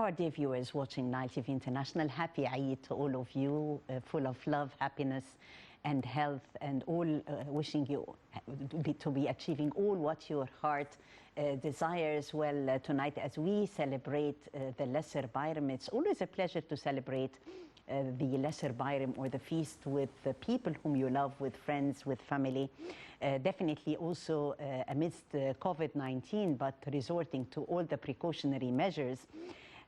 Our dear viewers watching Nile TV International, happy Eid to all of you, full of love, happiness and health, and all wishing you to be achieving all what your heart desires. Well, tonight as we celebrate the Lesser Bayram, it's always a pleasure to celebrate the Lesser Bayram, or the feast, with the people whom you love, with friends, with family. Definitely also amidst COVID-19, but resorting to all the precautionary measures.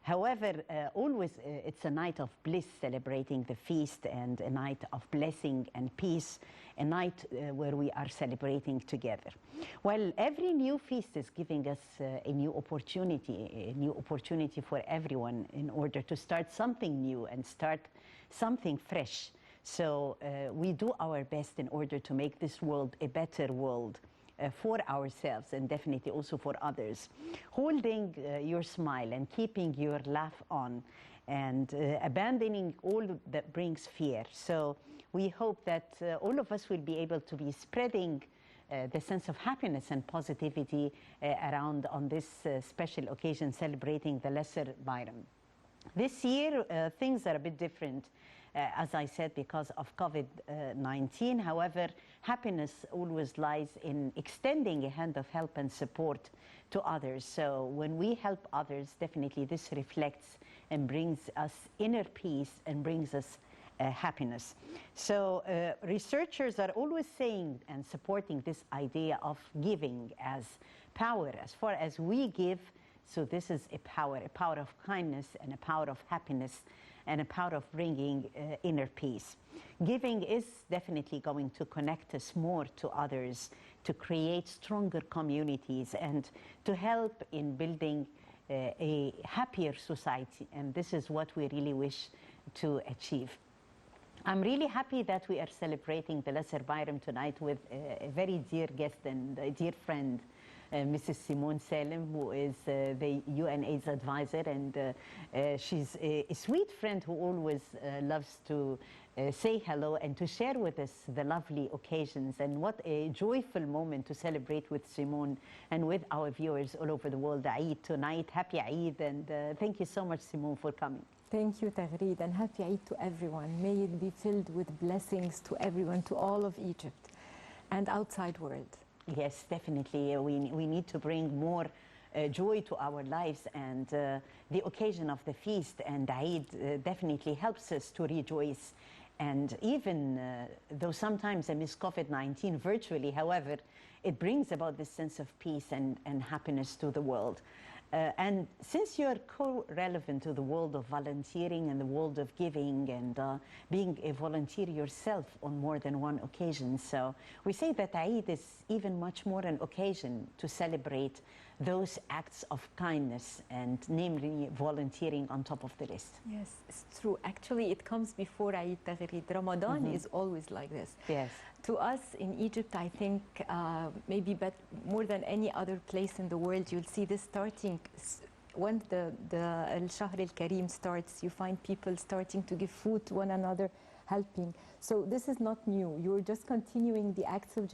However, always it's a night of bliss, celebrating the feast, and a night of blessing and peace, a night where we are celebrating together. Well, every new feast is giving us a new opportunity for everyone in order to start something new and start something fresh. So we do our best in order to make this world a better world. For ourselves, and definitely also for others. Holding your smile and keeping your laugh on, and abandoning all that brings fear. So we hope that all of us will be able to be spreading the sense of happiness and positivity around on this special occasion, celebrating the Lesser Bayram. This year, things are a bit different, as I said, because of COVID-19. However, happiness always lies in extending a hand of help and support to others. So when we help others, definitely this reflects and brings us inner peace and brings us happiness. So researchers are always saying and supporting this idea of giving as power. As far as we give, so this is a power of kindness, and a power of happiness, and a power of bringing inner peace. Giving is definitely going to connect us more to others, to create stronger communities, and to help in building a happier society. And this is what we really wish to achieve. I'm really happy that we are celebrating the Lesser Bayram tonight with a very dear guest and a dear friend, Mrs. Simone Salem, who is the UNAIDS advisor, and she's a sweet friend who always loves to say hello and to share with us the lovely occasions. And what a joyful moment to celebrate with Simone and with our viewers all over the world. Eid tonight, happy Eid, and thank you so much, Simone, for coming. Thank you, Taghreed, and happy Eid to everyone. May it be filled with blessings to everyone, to all of Egypt and outside world. Yes, definitely. We need to bring more joy to our lives, and the occasion of the feast and Eid definitely helps us to rejoice. And even though sometimes amidst COVID-19 virtually, however, it brings about this sense of peace and happiness to the world. And since you're co-relevant to the world of volunteering and the world of giving, and being a volunteer yourself on more than one occasion, so we say that Eid is even much more an occasion to celebrate those acts of kindness, and namely volunteering on top of the list. Yes, it's true. Actually, it comes before Eid, Taghreed. Ramadan is always like this. Yes. To us in Egypt, I think maybe but more than any other place in the world, you'll see this starting when the Al-Shahr al-Karim starts. You find people starting to give food to one another, helping. So this is not new. You're just continuing the acts of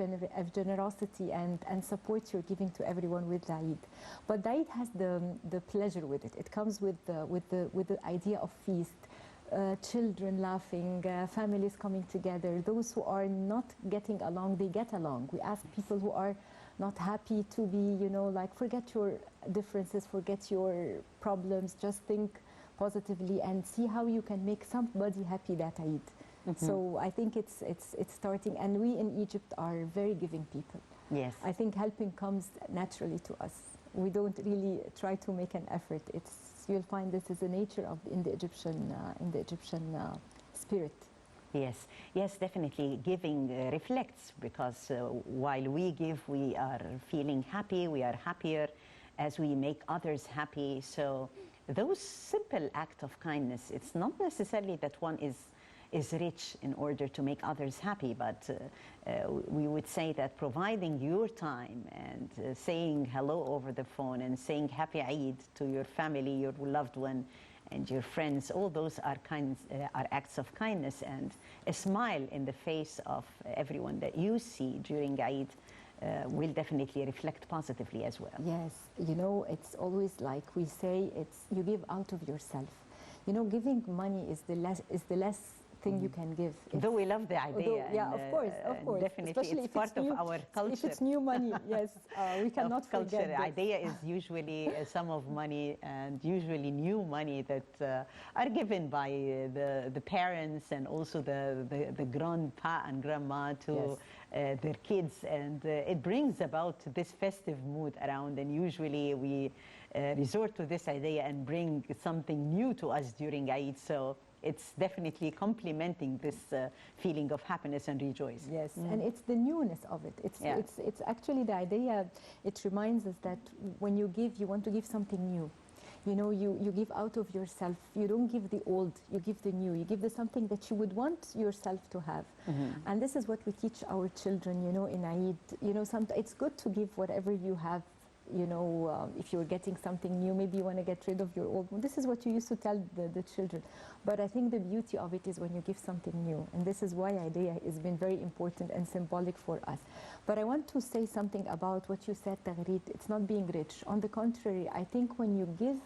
generosity and support you're giving to everyone with the Eid. But the Eid has the pleasure with it. It comes with the idea of feast. Children laughing, families coming together. Those who are not getting along, they get along. We ask people who are not happy to be, like, forget your differences, forget your problems, just think positively and see how you can make somebody happy that Eid. So I think it's starting, and we in Egypt are very giving people. Yes. I think helping comes naturally to us. We don't really try to make an effort. You'll find this is the nature of in the Egyptian spirit. Yes, yes, definitely. Giving reflects, because while we give, we are feeling happy. We are happier as we make others happy. So those simple acts of kindness, it's not necessarily that one is rich in order to make others happy, but we would say that providing your time and saying hello over the phone and saying happy Eid to your family, your loved one, and your friends, all those are acts of kindness, and a smile in the face of everyone that you see during Eid will definitely reflect positively as well. Yes, you know, it's always like we say, it's you give out of yourself. You know, giving money is the less thing you can give. Though we love the idea. Yeah, of course, Definitely, especially it's part of our culture. If it's new money, yes, we cannot culture. forget this. Idea is usually a sum of money, and usually new money that are given by the parents and also the grandpa and grandma to their kids, and it brings about this festive mood around, and usually we resort to this idea and bring something new to us during Eid. So it's definitely complementing this feeling of happiness and rejoice. Yes, and it's the newness of it. It's actually the idea. It reminds us that when you give, you want to give something new. You know, you give out of yourself. You don't give the old, you give the new. You give the something that you would want yourself to have. And this is what we teach our children, you know, in Eid. You know, it's good to give whatever you have. You know, if you're getting something new, maybe you want to get rid of your old one. This is what you used to tell the children. But I think the beauty of it is when you give something new. And this is why idea has been very important and symbolic for us. But I want to say something about what you said, Taghreed. It's not being rich. On the contrary, I think when you give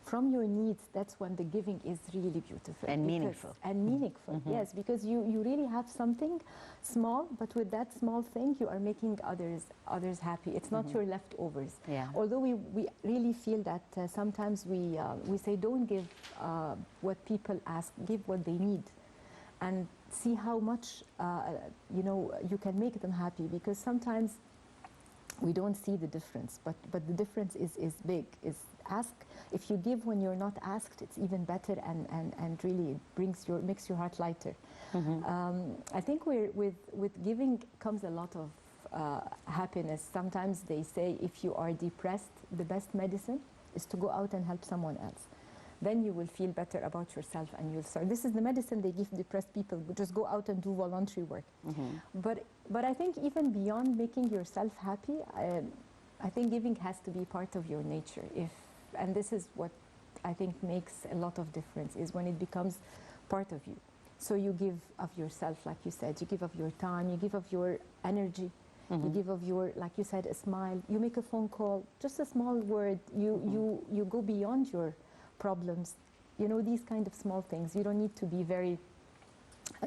from your needs, that's when the giving is really beautiful. And meaningful. And meaningful, yes, because you really have something small, but with that small thing, you are making others happy. It's not your leftovers. Yeah. Although we really feel that sometimes we say, don't give what people ask, give what they need. And see how much, you know, you can make them happy, because sometimes we don't see the difference, but the difference is big. Ask. If you give when you're not asked, it's even better, and really it makes your heart lighter. I think with giving comes a lot of happiness. Sometimes they say if you are depressed, the best medicine is to go out and help someone else. Then you will feel better about yourself, and you'll start. This is the medicine they give depressed people. Just go out and do voluntary work. But I think even beyond making yourself happy, I think giving has to be part of your nature. And this is what I think makes a lot of difference, is when it becomes part of you. So you give of yourself, like you said, you give of your time, you give of your energy, you give of your, like you said, a smile, you make a phone call, just a small word, you go beyond your problems. You know, these kind of small things. You don't need to be very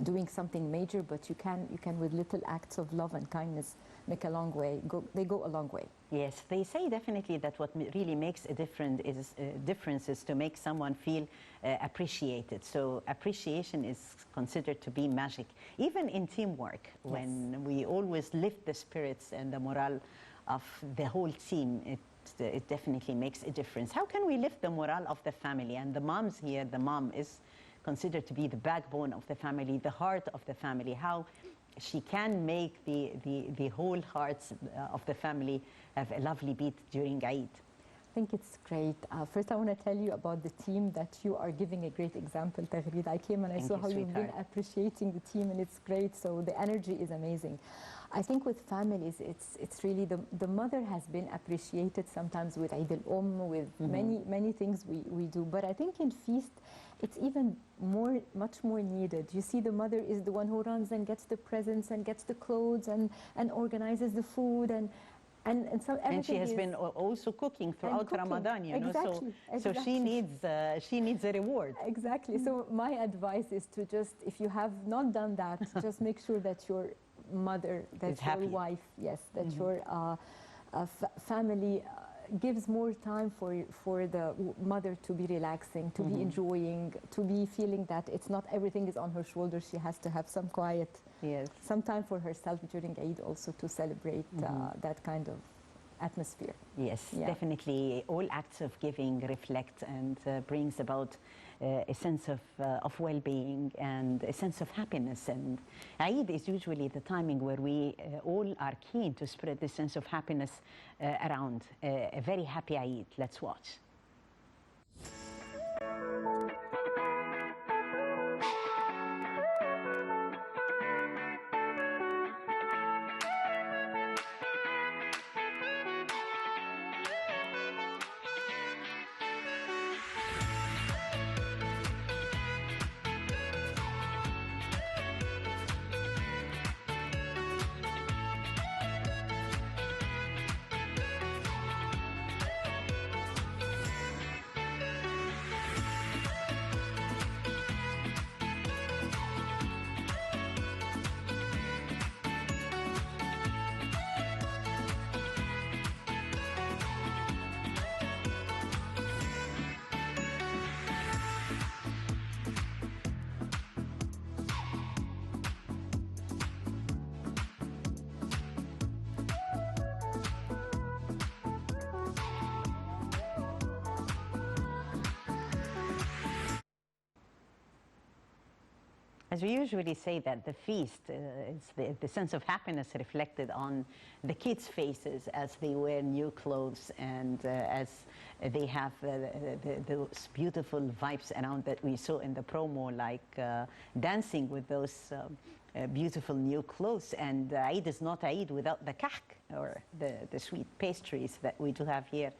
doing something major, but you can with little acts of love and kindness make a long way. They go a long way. Yes, they say definitely that what really makes a difference is to make someone feel appreciated. So appreciation is considered to be magic, even in teamwork. Yes. When we always lift the spirits and the morale of the whole team, it definitely makes a difference. How can we lift the morale of the family? And the moms here, the mom is considered to be the backbone of the family, the heart of the family. How she can make the whole hearts of the family have a lovely beat during Eid. I think it's great. First, I want to tell you about the team that you are giving a great example, Taghreed. I came and I saw how you've been appreciating the team, and it's great. So the energy is amazing. I think with families, it's really the mother has been appreciated sometimes with Eid al-Umm, with many things we do. But I think in Feast, it's even much more needed. You see, the mother is the one who runs and gets the presents and gets the clothes and organizes the food and she has been also cooking throughout Ramadan, you know. Exactly. So she needs a reward. Exactly. So my advice is to just, if you have not done that, just make sure that your mother, that your wife, yes, that your family gives more time for the mother to be relaxing, to be enjoying, to be feeling that it's not everything is on her shoulders. She has to have some quiet, some time for herself during Eid, also to celebrate that kind of atmosphere. Yes, definitely. All acts of giving reflect and brings about a sense of well-being and a sense of happiness. And Eid is usually the timing where we all are keen to spread this sense of happiness around. A very happy Eid. Let's watch. As we usually say, that the feast is the sense of happiness reflected on the kids' faces as they wear new clothes and as they have those beautiful vibes around that we saw in the promo, like dancing with those beautiful new clothes. And Eid is not Eid without the kahk, or the sweet pastries that we do have here.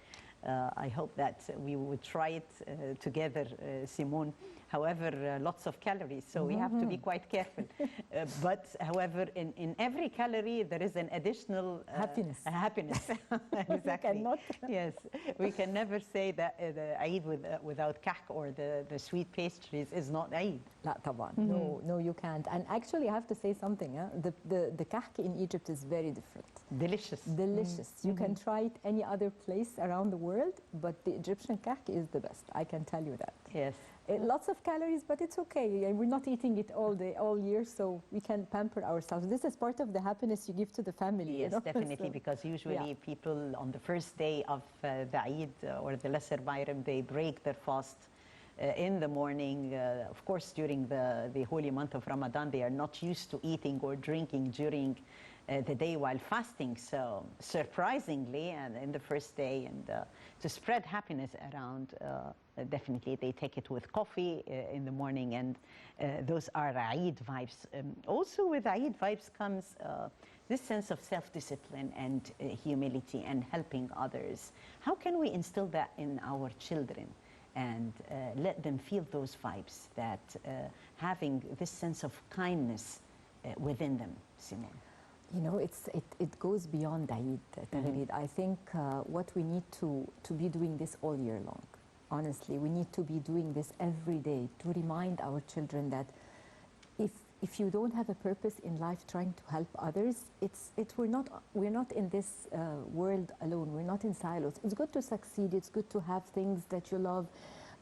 I hope that we would try it together, Simone. However, lots of calories, so we have to be quite careful. But however, in every calorie, there is an additional happiness. Exactly. Yes, we can never say that the Eid without kahk or the sweet pastries is not Eid. لا طبعا. No, you can't. And actually, I have to say something. The kahk in Egypt is very different. Delicious. You can try it any other place around the world, but the Egyptian kahk is the best. I can tell you that. Yes. Lots of calories, but it's okay. We're not eating it all year, so we can pamper ourselves. This is part of the happiness you give to the family. Yes, definitely, so, because usually people on the first day of the Eid or the Lesser Bayram, they break their fast in the morning. Of course, during the holy month of Ramadan, they are not used to eating or drinking during the day while fasting. So surprisingly, and in the first day, and to spread happiness around, definitely they take it with coffee in the morning, and those are Eid vibes. Also with Eid vibes comes this sense of self-discipline and humility and helping others. How can we instill that in our children and let them feel those vibes, that having this sense of kindness within them, Simone? You know, it goes beyond Eid. I think what we need to be doing this all year long. Honestly, we need to be doing this every day to remind our children that if you don't have a purpose in life trying to help others, we're not in this world alone. We're not in silos. It's good to succeed. It's good to have things that you love.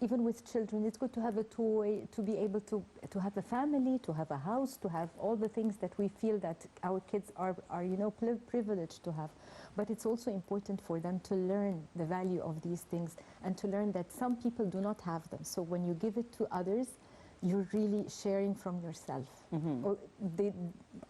Even with children, it's good to have a toy, to be able to have a family, to have a house, to have all the things that we feel that our kids are privileged to have. But it's also important for them to learn the value of these things and to learn that some people do not have them. So when you give it to others, you're really sharing from yourself. Or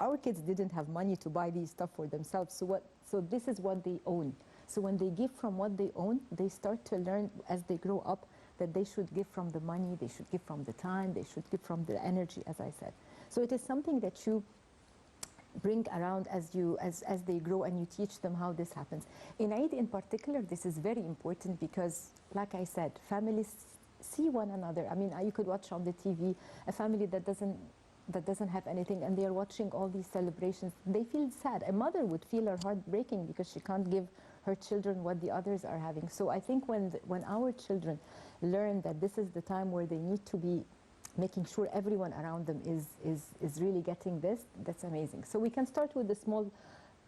our kids didn't have money to buy these stuff for themselves. So this is what they own. So when they give from what they own, they start to learn as they grow up that they should give from the money, they should give from the time, they should give from the energy, as I said. So it is something that you bring around as they grow, and you teach them how this happens. In Eid in particular, this is very important because, like I said, families see one another. I mean, you could watch on the TV a family that doesn't have anything, and they are watching all these celebrations. They feel sad. A mother would feel her heart breaking because she can't give her children what the others are having. So I think when our children learn that this is the time where they need to be making sure everyone around them is really getting this, that's amazing. So we can start with the small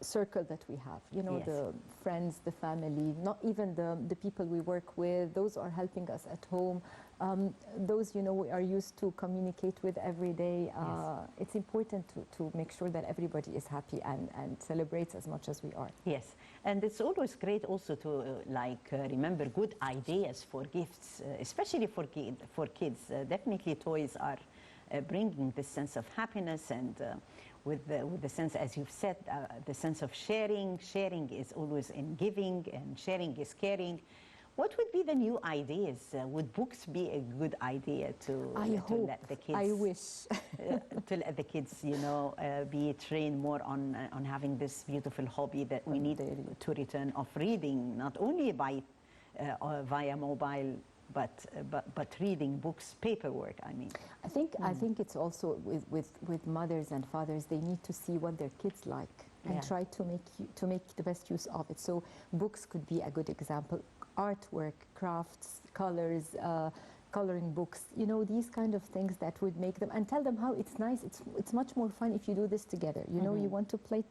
circle that we have, you know, the friends, the family, not even the people we work with. Those are helping us at home. Those, you know, we are used to communicate with every day. It's important to make sure that everybody is happy and celebrates as much as we are. Yes, and it's always great also to remember good ideas for gifts, especially for kids. Definitely toys are bringing this sense of happiness, and with the sense, as you've said, the sense of sharing. Sharing is always in giving, and sharing is caring. What would be the new ideas? Would books be a good idea to let the kids? I wish. To let the kids, you know, be trained more on having this beautiful hobby that we need to return, of reading, not only via mobile, but reading books, paperwork. I mean, I think it's also with mothers and fathers. They need to see what their kids like and try to make the best use of it. So books could be a good example. Artwork, crafts, colors, coloring books, you know, these kind of things that would make them, and tell them how it's nice. It's much more fun if you do this together. You know, you want to play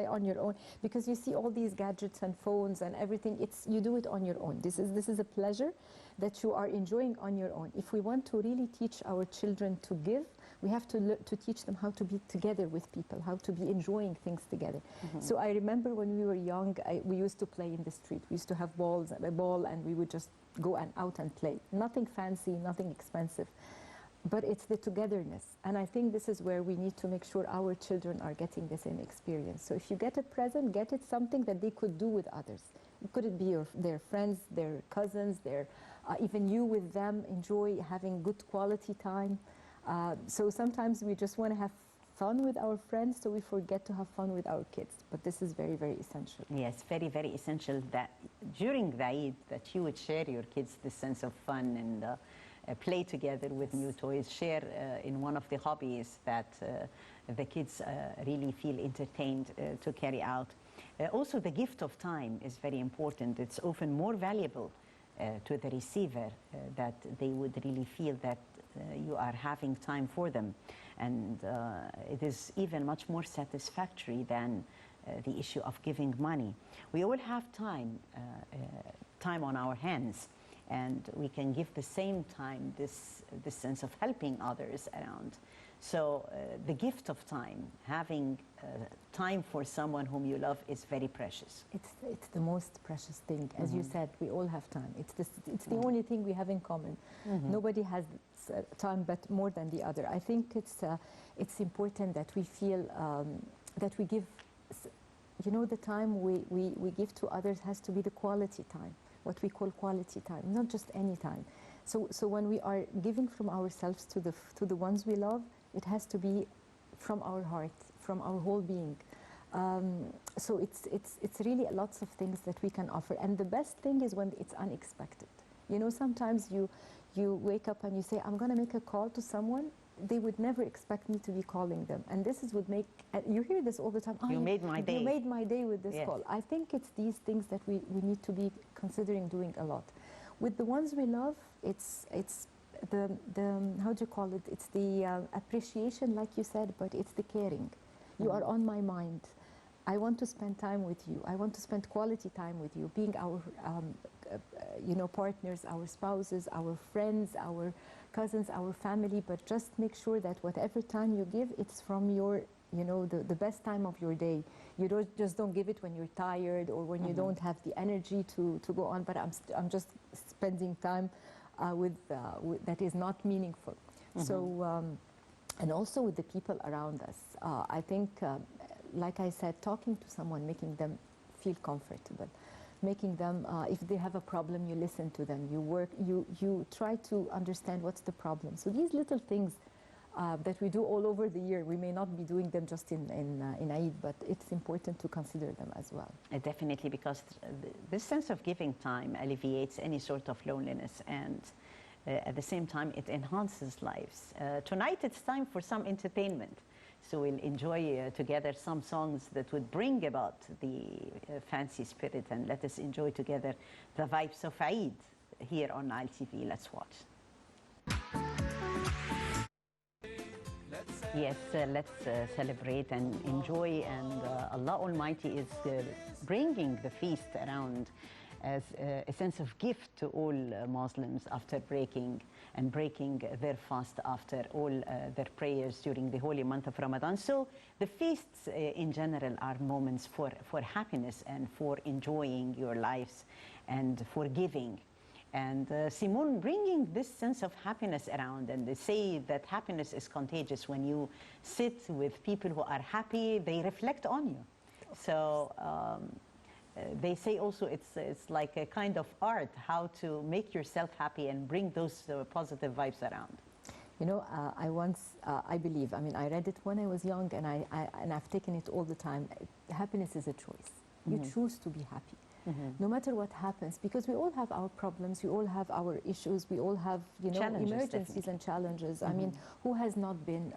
on your own, because you see all these gadgets and phones and everything. You do it on your own. This is a pleasure that you are enjoying on your own. If we want to really teach our children to give, we have to teach them how to be together with people, how to be enjoying things together. So I remember when we were young, we used to play in the street. We used to have a ball, and we would just go out and play. Nothing fancy, nothing expensive. but it's the togetherness. And I think this is where we need to make sure our children are getting the same experience. So if you get a present, get it something that they could do with others. Could it be their friends, their cousins, even you with them, enjoy having good quality time. So sometimes we just want to have fun with our friends, so we forget to have fun with our kids. But this is very, very essential. Yes, very, very essential that during the Eid that you would share your kids this sense of fun and play together with new toys, share in one of the hobbies that the kids really feel entertained to carry out. Also, the gift of time is very important. It's often more valuable to the receiver that they would really feel that you are having time for them. And it is even much more satisfactory than the issue of giving money. We all have time on our hands, and we can give the same time this sense of helping others around. So the gift of time, having time for someone whom you love, is very precious. It's the most precious thing. As you said, we all have time. It's the only thing we have in common. Nobody has time but more than the other. I think it's important that we feel that we give, the time we give to others has to be the quality time, what we call quality time, not just any time. So when we are giving from ourselves to the ones we love, it has to be from our heart, from our whole being. So it's really lots of things that we can offer. And the best thing is when it's unexpected. Sometimes you wake up and you say, I'm going to make a call to someone. They would never expect me to be calling them. And this would make, you hear this all the time. You made my day. You made my day with this Yes. call. I think it's these things that we need to be considering doing a lot. With the ones we love, it's the how do you call it? It's the appreciation, like you said, but it's the caring. You are on my mind. I want to spend time with you. I want to spend quality time with you, being our partners, our spouses, our friends, our cousins, our family, but just make sure that whatever time you give, it's from your, the best time of your day. You don't give it when you're tired or when you don't have the energy to go on, but I'm just spending time with that is not meaningful. So, and also with the people around us. I think, like I said, talking to someone, making them feel comfortable, making them, if they have a problem, you listen to them, you try to understand what's the problem. So these little things that we do all over the year, we may not be doing them just in Eid, but it's important to consider them as well. Definitely, because this sense of giving time alleviates any sort of loneliness, and at the same time, it enhances lives. Tonight, it's time for some entertainment. So we'll enjoy together some songs that would bring about the fancy spirit, and let us enjoy together the vibes of Eid here on Nile TV. Let's watch. Yes, let's celebrate and enjoy, and Allah Almighty is bringing the feast around as a sense of gift to all Muslims after breaking their fast, after all their prayers during the holy month of Ramadan. So the feasts in general are moments for happiness and for enjoying your lives and for giving. And Simone, bringing this sense of happiness around, and they say that happiness is contagious. When you sit with people who are happy, they reflect on you. So they say also it's like a kind of art, how to make yourself happy and bring those positive vibes around. I believe, I read it when I was young, and I've taken it all the time. Happiness is a choice. You choose to be happy. No matter what happens, because we all have our problems, we all have our issues, we all have emergencies and challenges. I mean, who has not been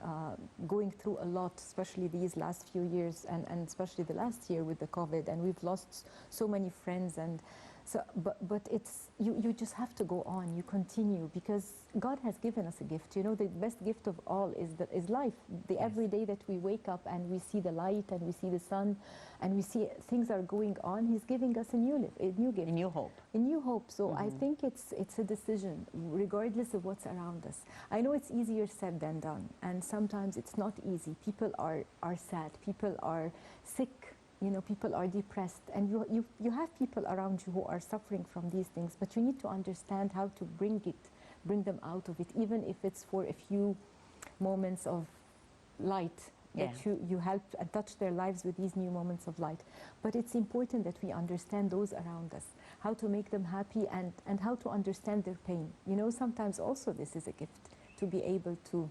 going through a lot, especially these last few years, and especially the last year with the COVID, and we've lost so many friends, and so but it's you just have to go on. You continue, because God has given us a gift. The best gift of all is life. The every day that we wake up and we see the light and we see the sun and we see things are going on, He's giving us a new gift, a new hope. A new hope. So I think it's a decision, regardless of what's around us. I know it's easier said than done, and sometimes it's not easy. People are sad. People are sick. People are depressed, and you have people around you who are suffering from these things, but you need to understand how to bring them out of it, even if it's for a few moments of light, that you help and touch their lives with these new moments of light. But it's important that we understand those around us, how to make them happy, and how to understand their pain. You know, sometimes also this is a gift, to be able to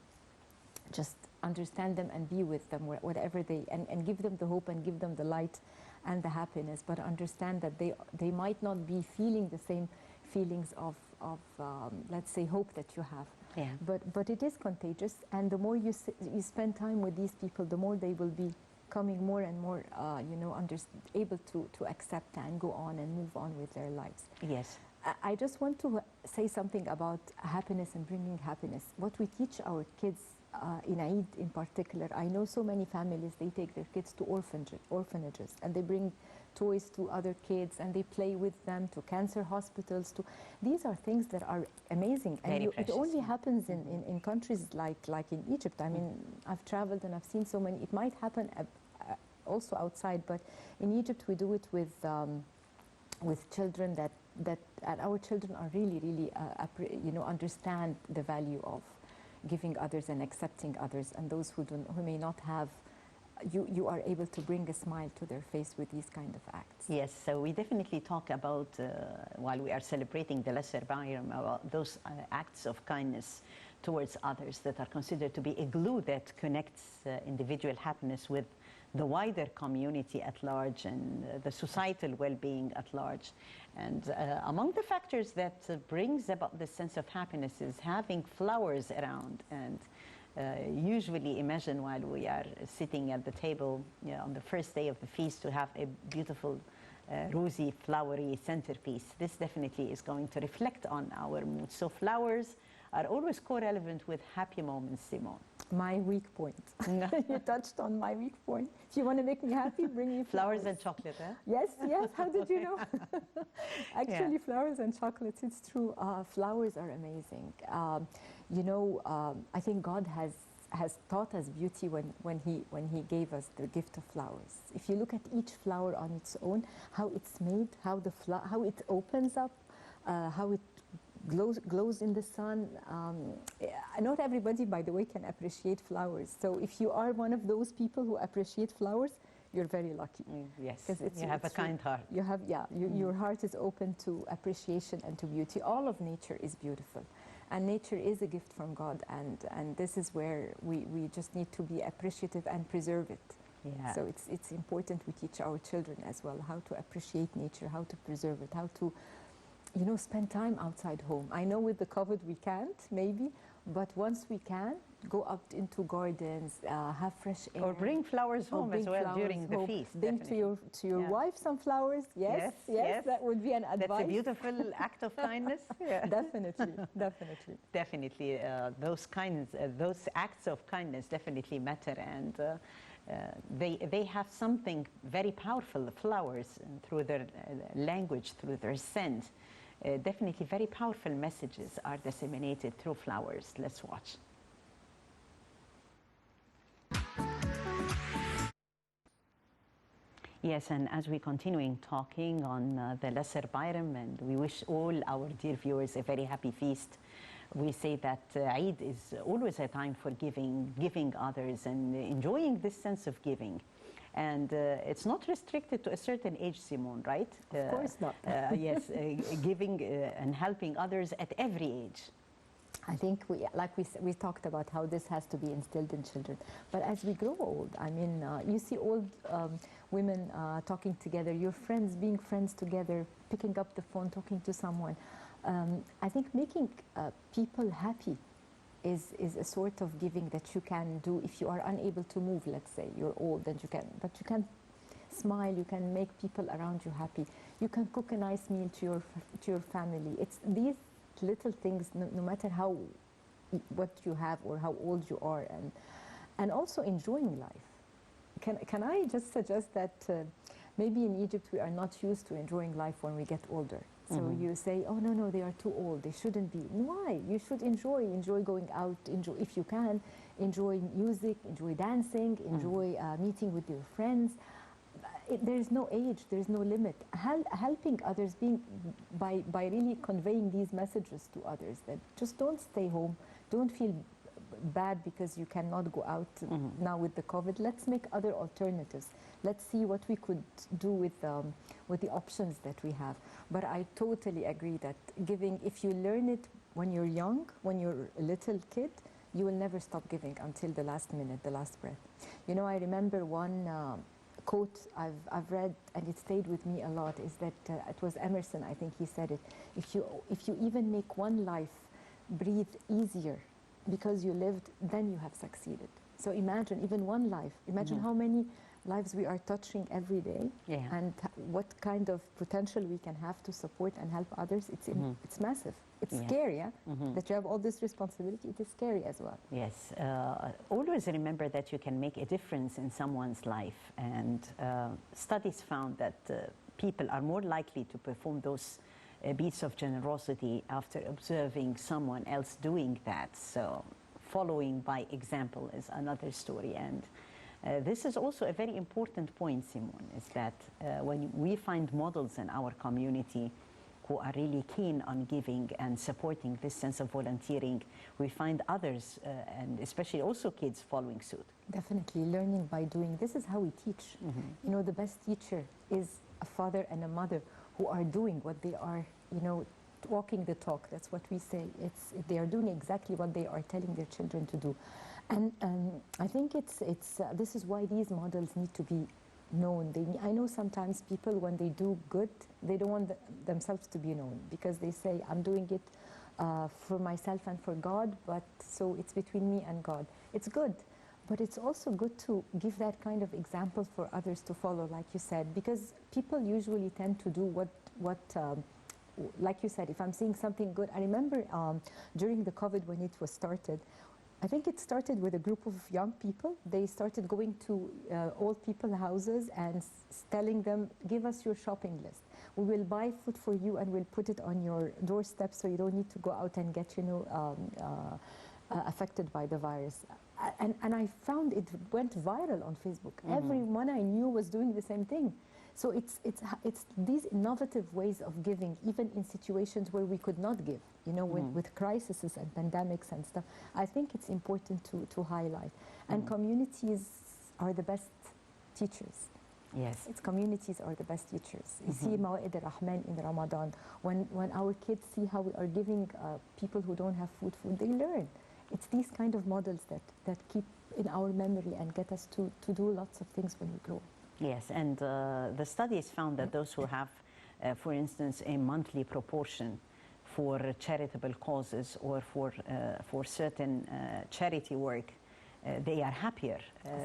just understand them and be with them whatever and give them the hope and give them the light and the happiness, but understand that they might not be feeling the same feelings of let's say, hope that you have. Yeah. But it is contagious, and the more you spend time with these people, the more they will be coming more and more, you know, able to accept and go on and move on with their lives. Yes. I just want to say something about happiness and bringing happiness. What we teach our kids in Eid in particular, I know so many families, they take their kids to orphanages, and they bring toys to other kids, and they play with them, to cancer hospitals. These are things that are amazing, and it only happens in countries like in Egypt. I mean, I've traveled and I've seen so many. It might happen also outside, but in Egypt we do it with children that our children are really you know, understand the value of giving others and accepting others, and those who may not have, you are able to bring a smile to their face with these kind of acts. Yes, so we definitely talk about, while we are celebrating the Lesser Bayram, about those acts of kindness towards others that are considered to be a glue that connects individual happiness with the wider community at large and the societal well-being at large. And among the factors that brings about this sense of happiness is having flowers around. And usually imagine, while we are sitting at the table, you know, on the first day of the feast, to have a beautiful rosy, flowery centerpiece. This definitely is going to reflect on our mood. So flowers are always co-relevant with happy moments, Simone. My weak point. You touched on my weak point. If you want to make me happy, bring me flowers. Flowers and chocolate, huh? Yes, yes. How did you know? Actually, flowers and chocolates, it's true. Flowers are amazing. You know, I think God has taught us beauty when he gave us the gift of flowers. If you look at each flower on its own, how it's made, how it opens up, how it glows in the sun. Not everybody, by the way, can appreciate flowers. So if you are one of those people who appreciate flowers, you're very lucky. Yes, you have a kind heart. You have, your heart is open to appreciation and to beauty. All of nature is beautiful. And nature is a gift from God, and this is where we just need to be appreciative and preserve it. Yeah. So it's important we teach our children as well how to appreciate nature, how to preserve it, how to, you know, spend time outside home. I know with the COVID we can't, maybe, but once we can, go up into gardens, have fresh air. Or bring flowers home as well during the feast. Bring to your wife some flowers. Yes, that would be an advice. That's a beautiful act of kindness. Yeah. Definitely. Definitely, those acts of kindness definitely matter, and they have something very powerful. Flowers, through their language, through their scent, definitely very powerful messages are disseminated through flowers. Let's watch. Yes, and as we're continuing talking on the Lesser Bayram, and we wish all our dear viewers a very happy feast, we say that Eid is always a time for giving others and enjoying this sense of giving. And it's not restricted to a certain age, Simone, right? Of course not. Yes, giving and helping others at every age. I think we talked about how this has to be instilled in children. But as we grow old, I mean, you see old women talking together, your friends being friends together, picking up the phone, talking to someone. I think making people happy is a sort of giving that you can do if you are unable to move. Let's say you're old and but you can smile, you can make people around you happy. You can cook a nice meal to your family. It's these little things, no matter what you have or how old you are, and also enjoying life. Can I just suggest that maybe in Egypt we are not used to enjoying life when we get older. So you say, oh no, they are too old, they shouldn't be. Why? You should enjoy going out, enjoy, if you can, enjoy music, enjoy dancing, enjoy meeting with your friends. There's no age, there's no limit. Helping others, by really conveying these messages to others that just don't stay home, don't feel bad because you cannot go out now with the COVID. Let's make other alternatives. Let's see what we could do with the options that we have. But I totally agree that giving, if you learn it when you're young, when you're a little kid, you will never stop giving until the last minute, the last breath. You know, I remember one quote I've read, and it stayed with me a lot, is that it was Emerson, I think he said it, if you even make one life breathe easier because you lived, then you have succeeded. So imagine even one life, imagine how many lives we are touching every day, and what kind of potential we can have to support and help others. It's massive. It's scary, that you have all this responsibility. It is scary as well. Yes. Always remember that you can make a difference in someone's life. And studies found that people are more likely to perform those beats of generosity after observing someone else doing that. So following by example is another story. And this is also a very important point, Simone, is that when we find models in our community who are really keen on giving and supporting this sense of volunteering, we find others, and especially also kids, following suit. Definitely, learning by doing. This is how we teach. You know, the best teacher is a father and a mother who are doing what they are, you know, walking the talk. That's what we say. They are doing exactly what they are telling their children to do. And I think this is why these models need to be known. I know sometimes people, when they do good, they don't want themselves to be known, because they say, I'm doing it for myself and for God, but so it's between me and God. It's good, but it's also good to give that kind of example for others to follow, like you said, because people usually tend to do what like you said, if I'm seeing something good. I remember during the COVID, when it was started, I think it started with a group of young people. They started going to old people houses and telling them, give us your shopping list. We will buy food for you and we'll put it on your doorstep so you don't need to go out and get, you know, affected by the virus. And I found it went viral on Facebook. Everyone I knew was doing the same thing. So it's these innovative ways of giving, even in situations where we could not give, you know, with crises and pandemics and stuff. I think it's important to highlight. And communities are the best teachers. Yes. It's communities are the best teachers. You see Mawa'id al-Rahman in Ramadan. When our kids see how we are giving people who don't have food, they learn. It's these kind of models that keep in our memory and get us to do lots of things when we grow. Yes, and the studies found that those who have, for instance, a monthly proportion for charitable causes or for certain charity work, they are happier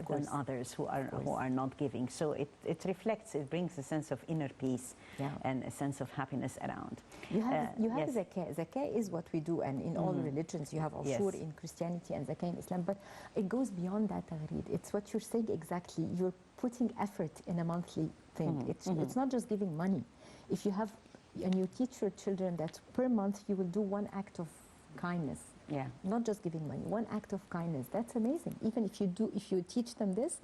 than others who are not giving. So it reflects, it brings a sense of inner peace and a sense of happiness around. You have zakah. Zakah is what we do, and in all religions you have ashur in Christianity and zakah in Islam, but it goes beyond that, Tagreed. It's what you're saying exactly. You're putting effort in a monthly thing. It's not just giving money. If you have, and you teach your children that per month you will do one act of kindness. Yeah. Not just giving money, one act of kindness. That's amazing. Even if you teach them this,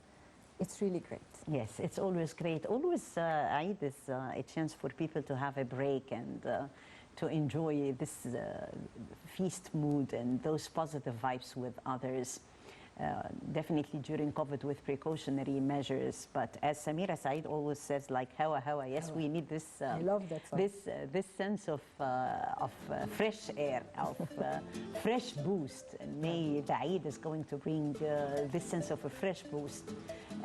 it's really great. Yes, it's always great. Always Eid is a chance for people to have a break and to enjoy this feast mood and those positive vibes with others. Definitely during COVID with precautionary measures, but as Samira Said always says, like hawa hawa, yes, we need this. I love that song. This sense of fresh air, of fresh boost. And may the Eid is going to bring this sense of a fresh boost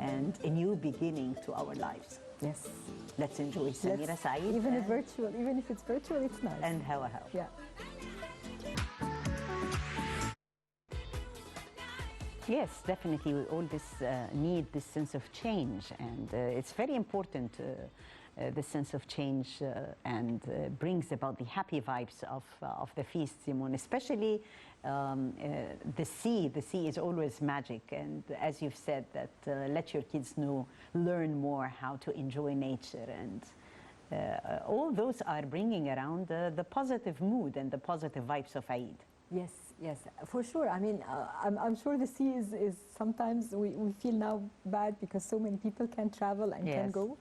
and a new beginning to our lives. Yes. Let's enjoy Samira Said. Even if it's virtual, it's nice. And hawa hawa. Yeah. Yes, definitely. We all need this sense of change, and it's very important. This sense of change and brings about the happy vibes of the feast, Simone. Especially the sea. The sea is always magic, and as you've said, that let your kids learn more how to enjoy nature, and all those are bringing around the positive mood and the positive vibes of Eid. Yes, Yes, for sure. I mean, I'm sure the sea is sometimes we feel now bad because so many people can travel and can go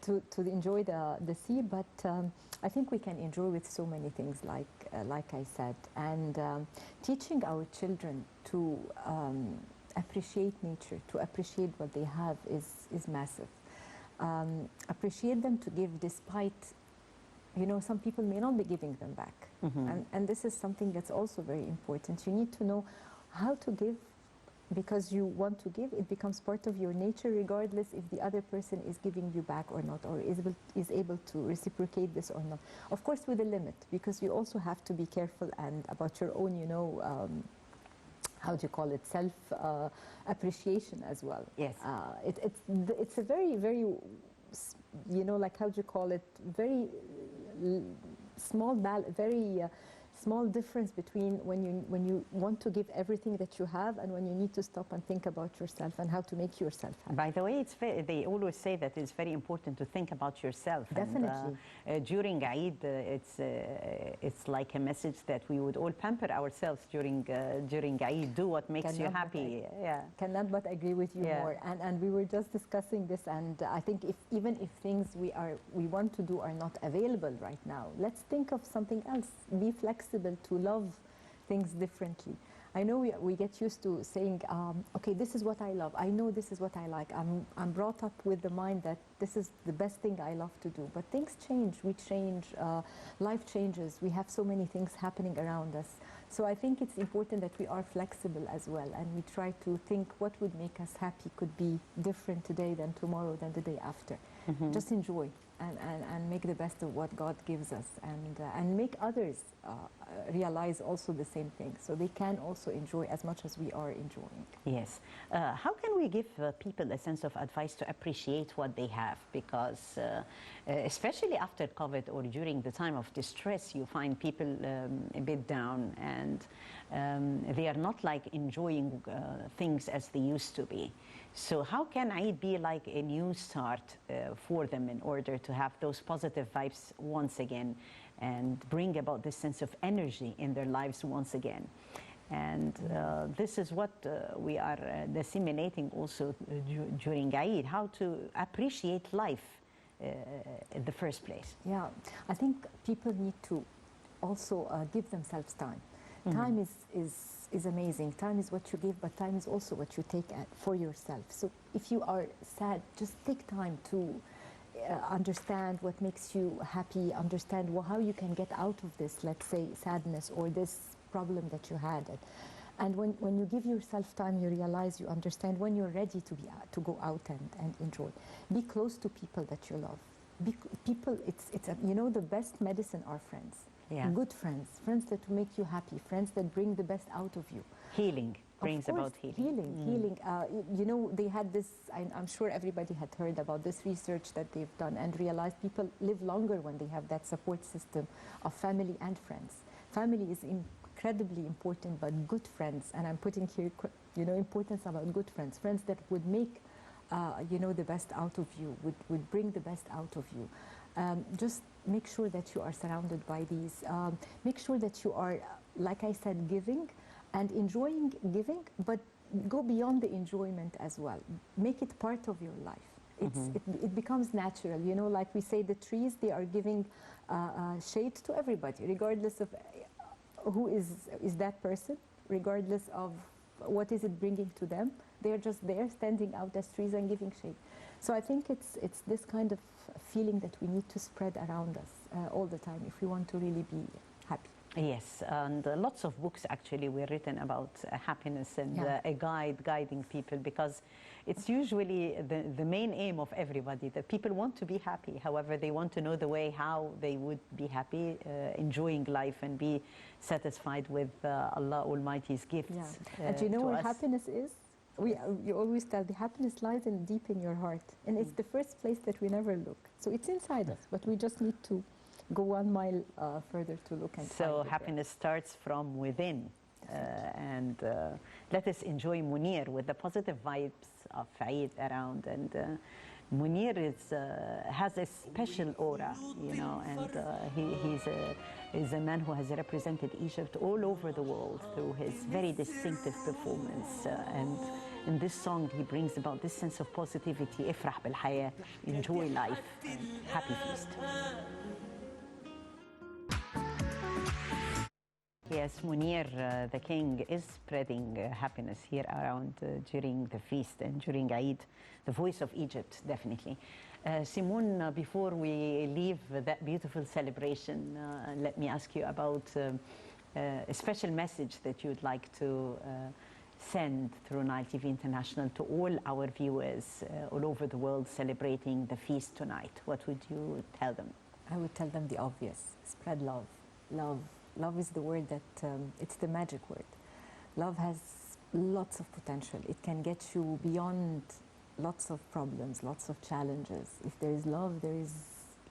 to enjoy the sea. But I think we can enjoy with so many things, like I said, and teaching our children to appreciate nature, to appreciate what they have is massive. Appreciate them to give despite, you know, some people may not be giving them back. And this is something that's also very important. You need to know how to give because you want to give. It becomes part of your nature regardless if the other person is giving you back or not, or is able to reciprocate this or not. Of course, with a limit, because you also have to be careful and about your own, you know, how do you call it, self appreciation as well. Yes. It's a very, very, you know, like how do you call it, very small difference between when you want to give everything that you have and when you need to stop and think about yourself and how to make yourself happy. By the way, they always say that it's very important to think about yourself. Definitely. And, during Eid, it's like a message that we would all pamper ourselves during Eid. Do what makes you happy. Cannot but agree with you more. And we were just discussing this, and I think even if things we want to do are not available right now, let's think of something else. Be flexible to love things differently. I know we get used to saying, okay, this is what I love. I know this is what I like. I'm brought up with the mind that this is the best thing I love to do. But things change. We change. Life changes. We have so many things happening around us. So I think it's important that we are flexible as well, and we try to think what would make us happy could be different today than tomorrow than the day after. Just enjoy and make the best of what God gives us, and make others realize also the same thing, so they can also enjoy as much as we are enjoying. Yes. How can we give people a sense of advice to appreciate what they have? Because especially after COVID or during the time of distress, you find people a bit down, and they are not like enjoying things as they used to be. So how can Eid be like a new start for them in order to have those positive vibes once again and bring about this sense of energy in their lives once again? And this is what we are disseminating also during Eid, how to appreciate life in the first place. Yeah, I think people need to also give themselves time. Time is amazing. Time is what you give, but time is also what you take for yourself. So if you are sad, just take time to understand what makes you happy, understand how you can get out of this, let's say, sadness or this problem that you had. And when you give yourself time, you realize, you understand when you're ready to go out and enjoy. Be close to people that you love. People, you know, the best medicine are friends. Yeah. Good friends, friends that make you happy, friends that bring the best out of you. Healing brings about healing. Healing. You know, they had this, I'm sure everybody had heard about this research that they've done and realized people live longer when they have that support system of family and friends. Family is incredibly important, but good friends, and I'm putting here, you know, importance about good friends, friends that would make, you know, the best out of you, would bring the best out of you. Just make sure that you are surrounded by these. Make sure that you are, like I said, giving and enjoying giving, but go beyond the enjoyment as well. Make it part of your life. It becomes natural. You know, like we say, the trees, they are giving shade to everybody, regardless of who is that person, regardless of what is it bringing to them. They're just there, standing out as trees and giving shade. So I think it's this kind of feeling that we need to spread around us all the time if we want to really be happy. Yes, and lots of books actually were written about happiness and a guide guiding people, because it's usually the main aim of everybody, that people want to be happy. However, they want to know the way how they would be happy, enjoying life and be satisfied with Allah Almighty's gifts. And you know where happiness is? You always tell the happiness lies deep in your heart, and it's the first place that we never look. So it's inside us, but we just need to go 1 mile further to look and so find it. Happiness starts from within, and let us enjoy Munir with the positive vibes of Eid around, and Munir has a special aura, you know, and he's a man who has represented Egypt all over the world through his very distinctive performance. And in this song, he brings about this sense of positivity, افرح بالحياة, enjoy life, and happy feast. Yes, Munir, the king, is spreading happiness here around during the feast and during Eid, the voice of Egypt, definitely. Simone, before we leave that beautiful celebration, let me ask you about a special message that you'd like to send through Nile TV International to all our viewers all over the world celebrating the feast tonight. What would you tell them? I would tell them the obvious: spread love. Love is the word that, it's the magic word. Love has lots of potential. It can get you beyond lots of problems, lots of challenges. If there is love, there is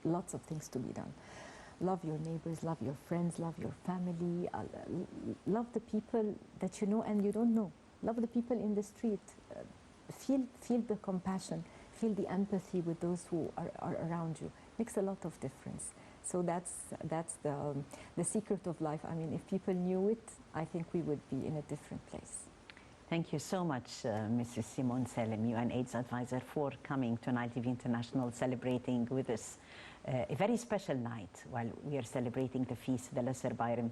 lots of things to be done. Love your neighbors, love your friends, love your family, love the people that you know and you don't know. Love the people in the street. Feel the compassion, feel the empathy with those who are around you. Makes a lot of difference. So that's the secret of life. I mean, if people knew it, I think we would be in a different place. Thank you so much, Mrs. Simone Salem, UN AIDS advisor, for coming to Nile TV International, celebrating with us a very special night while we are celebrating the feast, the Lesser Bayram,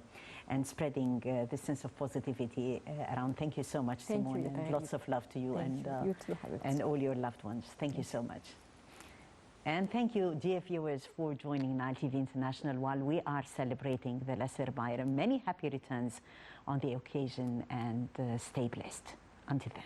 and spreading this sense of positivity around. Thank you so much, Simone, and lots of love to you and all your loved ones. Thank you so much. And thank you, dear viewers, for joining Nile TV International while we are celebrating the Lesser Bayram. Many happy returns on the occasion, and stay blessed. Until then.